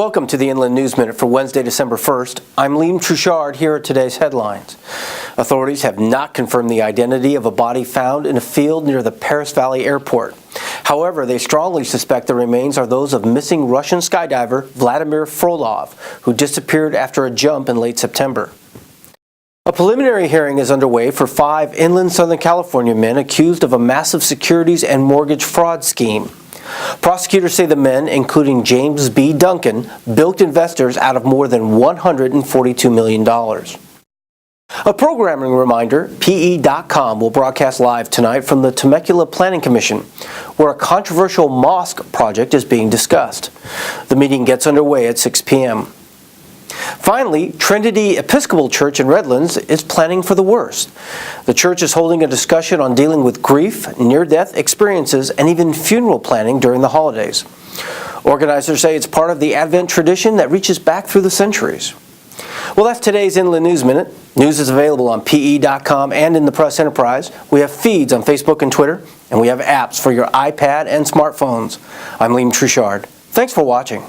Welcome to the Inland News Minute for Wednesday, December 1st. I'm Liam Trouchard. Here are today's headlines. Authorities have not confirmed the identity of a body found in a field near the Paris Valley Airport. However, they strongly suspect the remains are those of missing Russian skydiver Vladimir Frolov, who disappeared after a jump in late September. A preliminary hearing is underway for 5 inland Southern California men accused of a massive securities and mortgage fraud scheme. Prosecutors say the men, including James B. Duncan, bilked investors out of more than $142 million. A programming reminder, PE.com will broadcast live tonight from the Temecula Planning Commission, where a controversial mosque project is being discussed. The meeting gets underway at 6 p.m. Finally, Trinity Episcopal Church in Redlands is planning for the worst. The church is holding a discussion on dealing with grief, near-death experiences, and even funeral planning during the holidays. Organizers say it's part of the Advent tradition that reaches back through the centuries. Well, that's today's Inland News Minute. News is available on PE.com and in the Press Enterprise. We have feeds on Facebook and Twitter, and we have apps for your iPad and smartphones. I'm Liam Trouchard. Thanks for watching.